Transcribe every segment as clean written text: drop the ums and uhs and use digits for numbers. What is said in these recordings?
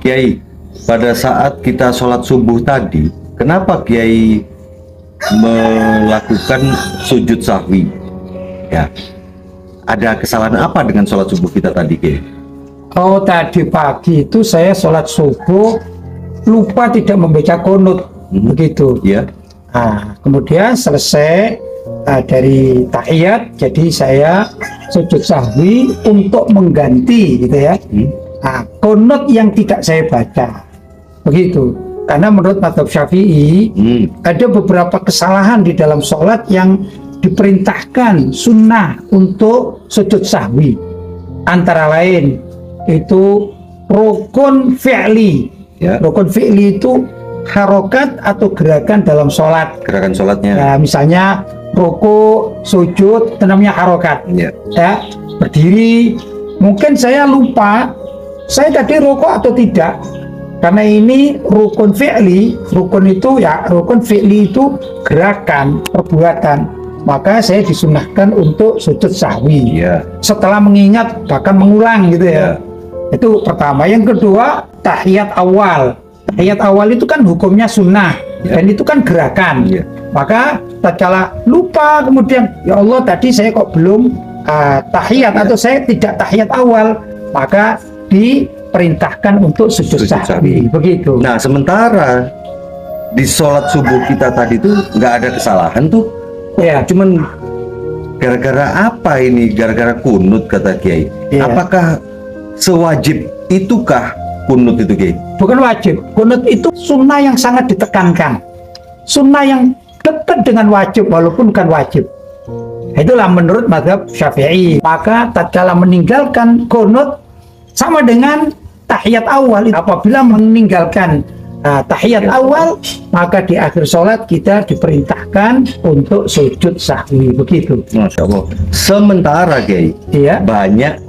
Kiai, pada saat kita sholat subuh tadi, kenapa Kiai melakukan sujud sahwi? Ya, ada kesalahan apa dengan sholat subuh kita tadi, Kiai? Oh, tadi pagi itu saya sholat subuh lupa tidak membaca qunut, begitu. Ya. Nah, kemudian selesai dari tahiyat, jadi saya sujud sahwi untuk mengganti, gitu ya. Nah, qunut yang tidak saya baca, begitu. Karena menurut mazhab Syafi'i ada beberapa kesalahan di dalam sholat yang diperintahkan sunnah untuk sujud sahwi. Antara lain itu rukun fi'li. Ya. Rukun fi'li itu harokat atau gerakan dalam sholat. Gerakan sholatnya. Ya, misalnya ruku, sujud, itu namanya harokat. Ya. Ya, berdiri. Mungkin saya lupa, saya tadi ruku atau tidak. Karena ini rukun fi'li, rukun fi'li itu gerakan, perbuatan. Maka saya disunahkan untuk sujud sahwi. Ya. Setelah mengingat bahkan mengulang gitu ya. Itu pertama. Yang kedua, tahiyat awal. Tahiyat awal itu kan hukumnya sunnah dan itu kan gerakan. Maka tatkala lupa kemudian ya Allah tadi saya kok belum tahiyat atau saya tidak tahiyat awal, maka diperintahkan untuk sujud sahwi. Begitu. Nah, sementara di sholat subuh kita tadi tuh nggak ada kesalahan tuh. Ya. Cuman gara-gara apa ini? Gara-gara kunut kata Kiai. Ya. Apakah sewajib itukah kunut itu, Kiai? Bukan wajib. Kunut itu sunnah yang sangat ditekankan. Sunnah yang dekat dengan wajib walaupun bukan wajib. Itulah menurut mazhab Syafi'i. Maka tatkala meninggalkan kunut sama dengan tahiyat awal. Apabila meninggalkan tahiyat awal, maka di akhir sholat kita diperintahkan untuk sujud sahwi. Begitu. Masya Allah. Sementara Kiai, Iya. banyak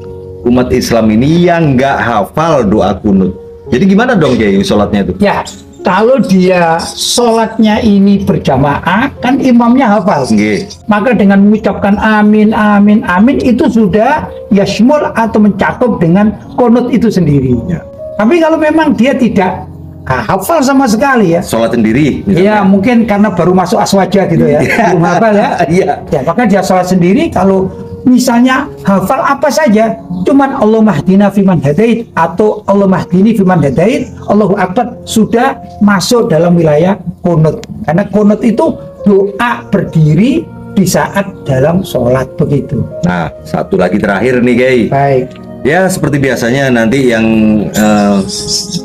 umat Islam ini yang nggak hafal doa kunut. Jadi gimana dong Kiai sholatnya itu? Ya, kalau dia sholatnya ini berjamaah, kan imamnya hafal. Nggih. Maka dengan mengucapkan amin, amin, amin itu sudah yashmul atau mencakup dengan kunut itu sendiri. Ya. Tapi kalau memang dia tidak hafal sama sekali ya, Sholat sendiri misalnya. ya mungkin karena baru masuk aswaja gitu ya, belum hafal ya. Iya. Ya, maka dia sholat sendiri. Kalau misalnya hafal apa saja, cuman Allahumma hdina fiman hadait atau Allahumma hdini fiman hadait, Allahu Akbar, sudah masuk dalam wilayah kunut. Karena kunut itu doa berdiri di saat dalam sholat, begitu. Nah, satu lagi terakhir nih Kiai. Baik. Ya seperti biasanya nanti yang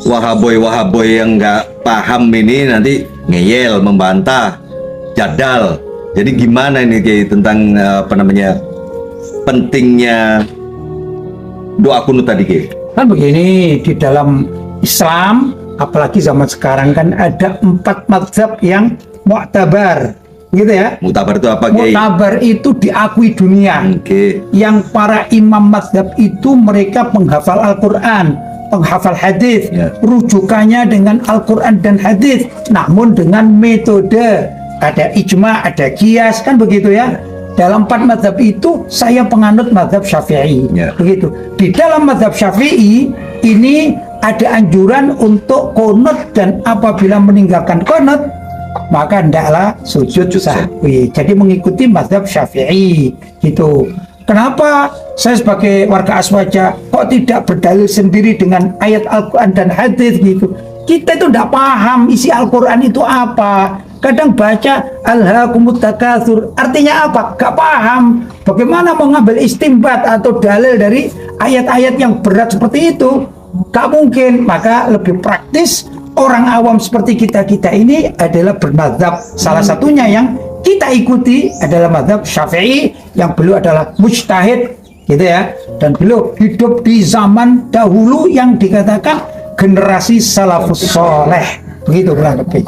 wahaboy yang nggak paham ini nanti ngeyel, membantah, jadal. Jadi gimana ini Kiai tentang pentingnya doa kunut tadi, Kiai? Kan begini, di dalam Islam apalagi zaman sekarang kan ada 4 mazhab yang mu'tabar, gitu ya. Muktabar itu apa, Kiai? Mu'tabar itu diakui dunia. Oke. Yang para imam mazhab itu mereka penghafal Al-Quran, penghafal hadis, Ya. rujukannya dengan Al-Quran dan hadis, namun dengan metode ada ijma, ada qiyas, kan begitu ya. Dalam 4 mazhab itu saya penganut mazhab Syafi'i. Ya. Begitu. Di dalam mazhab Syafi'i ini ada anjuran untuk qunut, dan apabila meninggalkan qunut maka hendaklah sujud sahwi. Jadi mengikuti mazhab Syafi'i gitu. Kenapa saya sebagai warga aswaja kok tidak berdalil sendiri dengan ayat Al-Quran dan hadis gitu? Kita itu tidak paham isi Al-Quran itu apa. Kadang baca alhaakumut takatsur, artinya apa? Gak paham. Bagaimana mau ngambil istimbat atau dalil dari ayat-ayat yang berat seperti itu? Gak mungkin. Maka lebih praktis orang awam seperti kita ini adalah bermadzhab. Salah satunya yang kita ikuti adalah mazhab Syafi'i, yang beliau adalah mujtahid, gitu ya. Dan beliau hidup di zaman dahulu yang dikatakan generasi salafus soleh, begitu kurang lebih.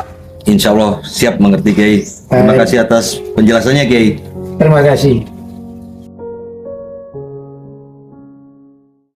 Insya Allah siap mengerti, Kiai. Terima kasih atas penjelasannya, Kiai. Terima kasih.